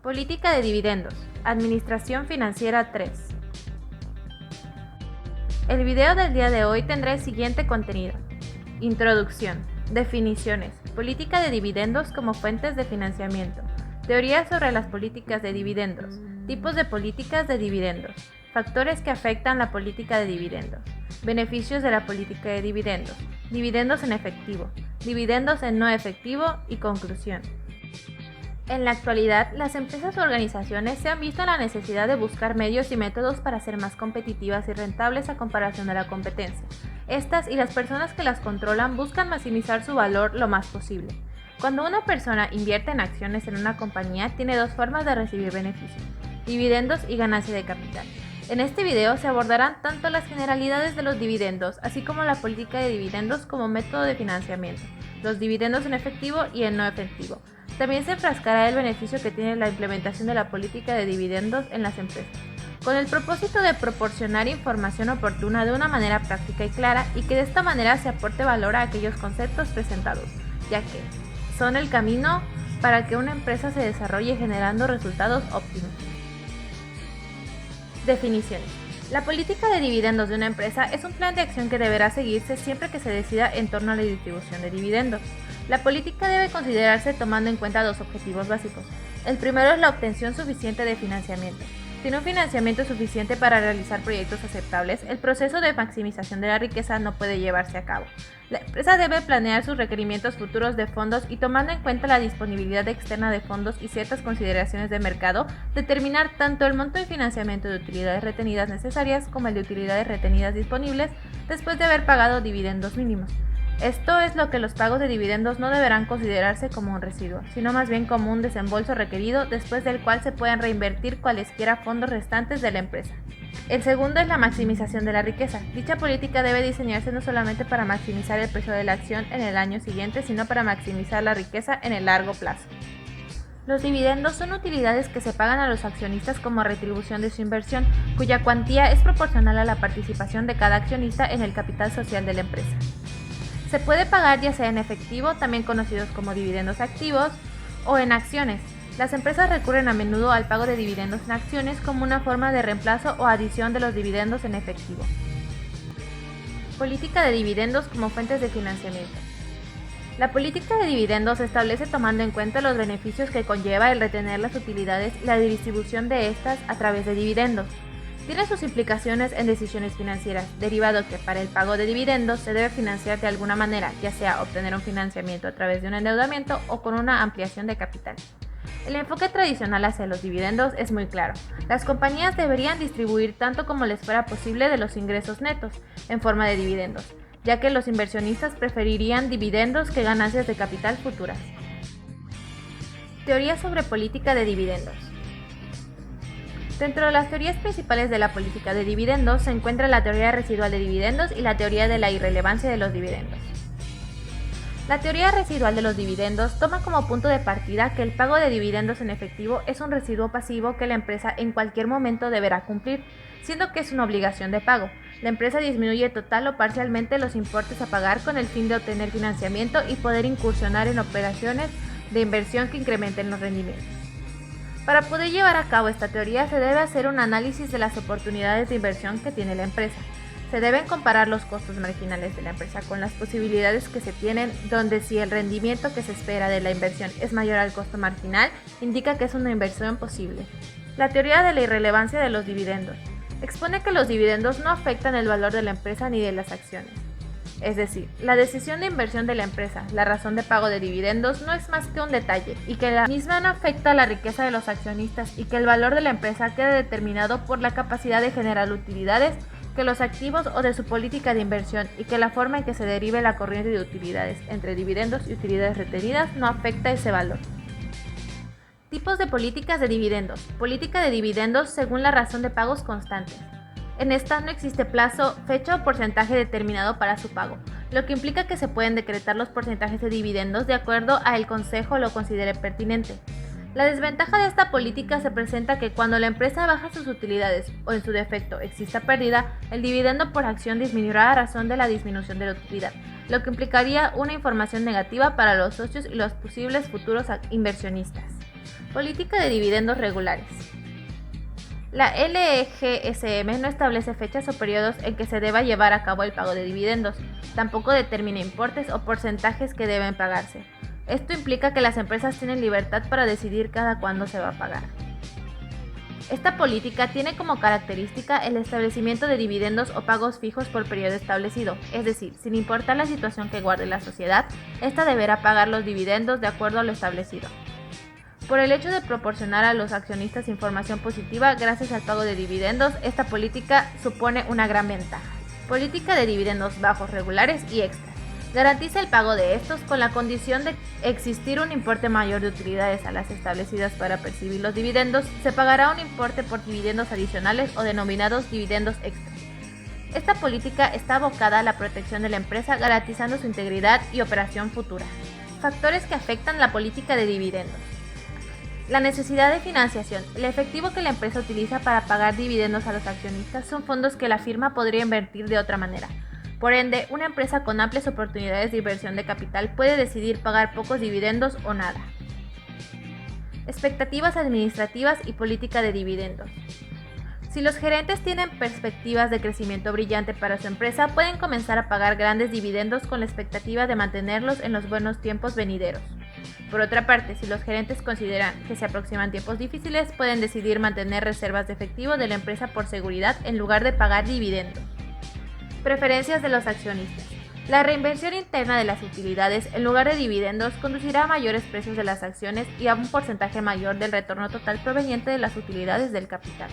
Política de dividendos. Administración financiera 3. El video del día de hoy tendrá el siguiente contenido. Introducción. Definiciones. Política de dividendos como fuentes de financiamiento. Teoría sobre las políticas de dividendos. Tipos de políticas de dividendos. Factores que afectan la política de dividendos. Beneficios de la política de dividendos. Dividendos en efectivo. Dividendos en no efectivo y conclusión. En la actualidad, las empresas o organizaciones se han visto en la necesidad de buscar medios y métodos para ser más competitivas y rentables a comparación de la competencia. Estas y las personas que las controlan buscan maximizar su valor lo más posible. Cuando una persona invierte en acciones en una compañía, tiene dos formas de recibir beneficios: dividendos y ganancia de capital. En este video se abordarán tanto las generalidades de los dividendos, así como la política de dividendos como método de financiamiento, los dividendos en efectivo y en no efectivo. También se enfrascará el beneficio que tiene la implementación de la política de dividendos en las empresas, con el propósito de proporcionar información oportuna de una manera práctica y clara, y que de esta manera se aporte valor a aquellos conceptos presentados, ya que son el camino para que una empresa se desarrolle generando resultados óptimos. Definiciones. La política de dividendos de una empresa es un plan de acción que deberá seguirse siempre que se decida en torno a la distribución de dividendos. La política debe considerarse tomando en cuenta dos objetivos básicos. El primero es la obtención suficiente de financiamiento. Sin un financiamiento suficiente para realizar proyectos aceptables, el proceso de maximización de la riqueza no puede llevarse a cabo. La empresa debe planear sus requerimientos futuros de fondos y, tomando en cuenta la disponibilidad externa de fondos y ciertas consideraciones de mercado, determinar tanto el monto de financiamiento de utilidades retenidas necesarias como el de utilidades retenidas disponibles después de haber pagado dividendos mínimos. Esto es lo que los pagos de dividendos no deberán considerarse como un residuo, sino más bien como un desembolso requerido después del cual se pueden reinvertir cualesquiera fondos restantes de la empresa. El segundo es la maximización de la riqueza. Dicha política debe diseñarse no solamente para maximizar el precio de la acción en el año siguiente, sino para maximizar la riqueza en el largo plazo. Los dividendos son utilidades que se pagan a los accionistas como retribución de su inversión, cuya cuantía es proporcional a la participación de cada accionista en el capital social de la empresa. Se puede pagar ya sea en efectivo, también conocidos como dividendos activos, o en acciones. Las empresas recurren a menudo al pago de dividendos en acciones como una forma de reemplazo o adición de los dividendos en efectivo. Política de dividendos como fuentes de financiamiento. La política de dividendos se establece tomando en cuenta los beneficios que conlleva el retener las utilidades y la distribución de estas a través de dividendos. Tiene sus implicaciones en decisiones financieras, derivado que para el pago de dividendos se debe financiar de alguna manera, ya sea obtener un financiamiento a través de un endeudamiento o con una ampliación de capital. El enfoque tradicional hacia los dividendos es muy claro. Las compañías deberían distribuir tanto como les fuera posible de los ingresos netos, en forma de dividendos, ya que los inversionistas preferirían dividendos que ganancias de capital futuras. Teoría sobre política de dividendos. Dentro de las teorías principales de la política de dividendos se encuentra la teoría residual de dividendos y la teoría de la irrelevancia de los dividendos. La teoría residual de los dividendos toma como punto de partida que el pago de dividendos en efectivo es un residuo pasivo que la empresa en cualquier momento deberá cumplir, siendo que es una obligación de pago. La empresa disminuye total o parcialmente los importes a pagar con el fin de obtener financiamiento y poder incursionar en operaciones de inversión que incrementen los rendimientos. Para poder llevar a cabo esta teoría se debe hacer un análisis de las oportunidades de inversión que tiene la empresa. Se deben comparar los costos marginales de la empresa con las posibilidades que se tienen, donde si el rendimiento que se espera de la inversión es mayor al costo marginal, indica que es una inversión posible. La teoría de la irrelevancia de los dividendos expone que los dividendos no afectan el valor de la empresa ni de las acciones. Es decir, la decisión de inversión de la empresa, la razón de pago de dividendos, no es más que un detalle, y que la misma no afecta a la riqueza de los accionistas y que el valor de la empresa queda determinado por la capacidad de generar utilidades, que los activos o de su política de inversión, y que la forma en que se derive la corriente de utilidades entre dividendos y utilidades retenidas no afecta ese valor. Tipos de políticas de dividendos. Política de dividendos según la razón de pagos constantes. En esta no existe plazo, fecha o porcentaje determinado para su pago, lo que implica que se pueden decretar los porcentajes de dividendos de acuerdo a el consejo lo considere pertinente. La desventaja de esta política se presenta que cuando la empresa baja sus utilidades o en su defecto exista pérdida, el dividendo por acción disminuirá a razón de la disminución de la utilidad, lo que implicaría una información negativa para los socios y los posibles futuros inversionistas. Política de dividendos regulares. La LEGSM no establece fechas o periodos en que se deba llevar a cabo el pago de dividendos, tampoco determina importes o porcentajes que deben pagarse. Esto implica que las empresas tienen libertad para decidir cada cuándo se va a pagar. Esta política tiene como característica el establecimiento de dividendos o pagos fijos por periodo establecido, es decir, sin importar la situación que guarde la sociedad, ésta deberá pagar los dividendos de acuerdo a lo establecido. Por el hecho de proporcionar a los accionistas información positiva gracias al pago de dividendos, esta política supone una gran ventaja. Política de dividendos bajos, regulares y extras. Garantiza el pago de estos con la condición de existir un importe mayor de utilidades a las establecidas para percibir los dividendos, se pagará un importe por dividendos adicionales o denominados dividendos extras. Esta política está abocada a la protección de la empresa garantizando su integridad y operación futura. Factores que afectan la política de dividendos. La necesidad de financiación. El efectivo que la empresa utiliza para pagar dividendos a los accionistas son fondos que la firma podría invertir de otra manera. Por ende, una empresa con amplias oportunidades de inversión de capital puede decidir pagar pocos dividendos o nada. Expectativas administrativas y política de dividendos. Si los gerentes tienen perspectivas de crecimiento brillante para su empresa, pueden comenzar a pagar grandes dividendos con la expectativa de mantenerlos en los buenos tiempos venideros. Por otra parte, si los gerentes consideran que se aproximan tiempos difíciles, pueden decidir mantener reservas de efectivo de la empresa por seguridad en lugar de pagar dividendos. Preferencias de los accionistas. La reinversión interna de las utilidades en lugar de dividendos conducirá a mayores precios de las acciones y a un porcentaje mayor del retorno total proveniente de las utilidades del capital.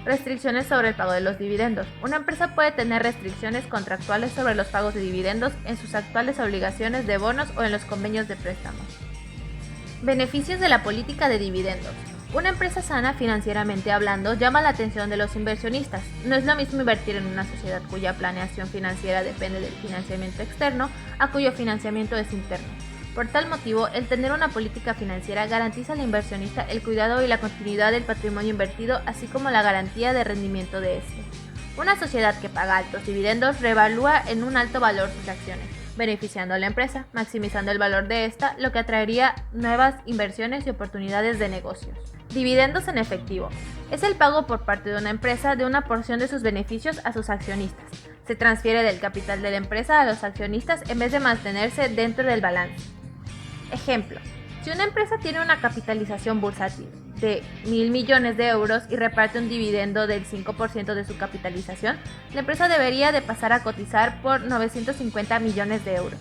Restricciones sobre el pago de los dividendos. Una empresa puede tener restricciones contractuales sobre los pagos de dividendos en sus actuales obligaciones de bonos o en los convenios de préstamos. Beneficios de la política de dividendos. Una empresa sana financieramente hablando llama la atención de los inversionistas. No es lo mismo invertir en una sociedad cuya planeación financiera depende del financiamiento externo a cuyo financiamiento es interno. Por tal motivo, el tener una política financiera garantiza al inversionista el cuidado y la continuidad del patrimonio invertido, así como la garantía de rendimiento de este. Una sociedad que paga altos dividendos revalúa en un alto valor sus acciones, beneficiando a la empresa, maximizando el valor de esta, lo que atraería nuevas inversiones y oportunidades de negocios. Dividendos en efectivo. Es el pago por parte de una empresa de una porción de sus beneficios a sus accionistas. Se transfiere del capital de la empresa a los accionistas en vez de mantenerse dentro del balance. Ejemplo, si una empresa tiene una capitalización bursátil de 1.000 millones de euros y reparte un dividendo del 5% de su capitalización, la empresa debería de pasar a cotizar por 950 millones de euros.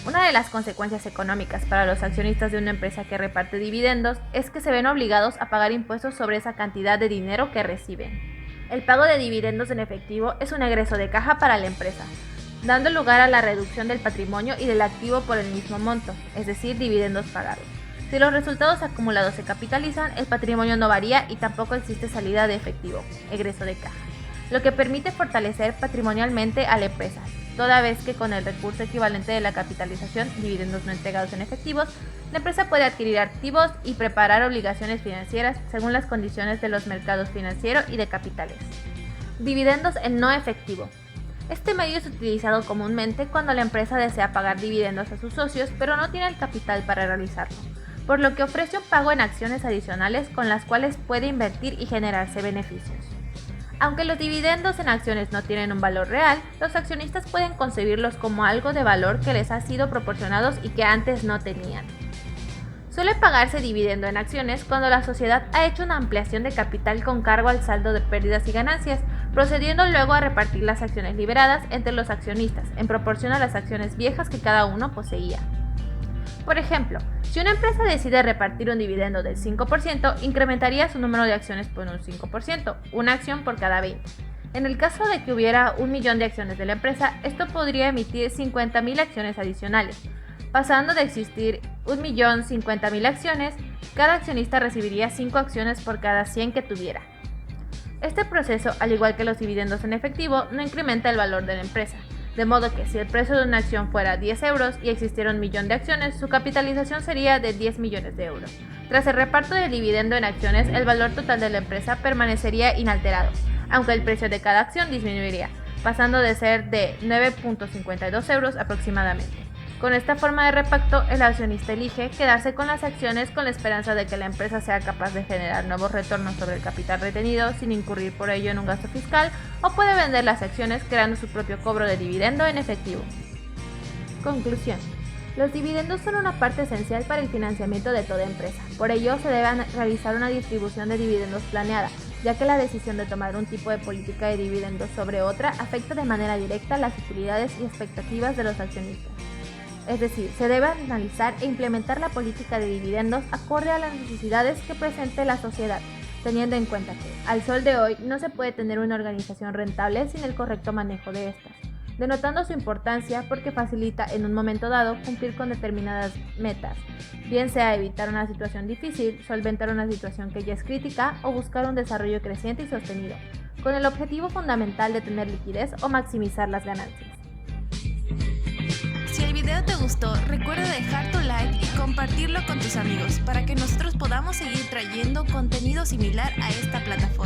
Una de las consecuencias económicas para los accionistas de una empresa que reparte dividendos es que se ven obligados a pagar impuestos sobre esa cantidad de dinero que reciben. El pago de dividendos en efectivo es un egreso de caja para la empresa, dando lugar a la reducción del patrimonio y del activo por el mismo monto, es decir, dividendos pagados. Si los resultados acumulados se capitalizan, el patrimonio no varía y tampoco existe salida de efectivo, egreso de caja, lo que permite fortalecer patrimonialmente a la empresa, toda vez que con el recurso equivalente de la capitalización, dividendos no entregados en efectivos, la empresa puede adquirir activos y preparar obligaciones financieras según las condiciones de los mercados financieros y de capitales. Dividendos en no efectivo. Este medio es utilizado comúnmente cuando la empresa desea pagar dividendos a sus socios, pero no tiene el capital para realizarlo, por lo que ofrece un pago en acciones adicionales con las cuales puede invertir y generarse beneficios. Aunque los dividendos en acciones no tienen un valor real, los accionistas pueden concebirlos como algo de valor que les ha sido proporcionados y que antes no tenían. Suele pagarse dividendo en acciones cuando la sociedad ha hecho una ampliación de capital con cargo al saldo de pérdidas y ganancias, procediendo luego a repartir las acciones liberadas entre los accionistas, en proporción a las acciones viejas que cada uno poseía. Por ejemplo, si una empresa decide repartir un dividendo del 5%, incrementaría su número de acciones por un 5%, una acción por cada 20. En el caso de que hubiera 1 millón de acciones de la empresa, esto podría emitir 50.000 acciones adicionales. Pasando de existir 1.050.000 acciones, cada accionista recibiría 5 acciones por cada 100 que tuviera. Este proceso, al igual que los dividendos en efectivo, no incrementa el valor de la empresa, de modo que si el precio de una acción fuera 10 euros y existiera 1 millón de acciones, su capitalización sería de 10 millones de euros. Tras el reparto del dividendo en acciones, el valor total de la empresa permanecería inalterado, aunque el precio de cada acción disminuiría, pasando de ser de 9.52 euros aproximadamente. Con esta forma de repacto, el accionista elige quedarse con las acciones con la esperanza de que la empresa sea capaz de generar nuevos retornos sobre el capital retenido sin incurrir por ello en un gasto fiscal, o puede vender las acciones creando su propio cobro de dividendo en efectivo. Conclusión. Los dividendos son una parte esencial para el financiamiento de toda empresa. Por ello, se debe realizar una distribución de dividendos planeada, ya que la decisión de tomar un tipo de política de dividendos sobre otra afecta de manera directa las utilidades y expectativas de los accionistas. Es decir, se debe analizar e implementar la política de dividendos acorde a las necesidades que presente la sociedad, teniendo en cuenta que, al sol de hoy, no se puede tener una organización rentable sin el correcto manejo de estas, denotando su importancia porque facilita en un momento dado cumplir con determinadas metas, bien sea evitar una situación difícil, solventar una situación que ya es crítica o buscar un desarrollo creciente y sostenido, con el objetivo fundamental de tener liquidez o maximizar las ganancias. Si el video te gustó, recuerda dejar tu like y compartirlo con tus amigos para que nosotros podamos seguir trayendo contenido similar a esta plataforma.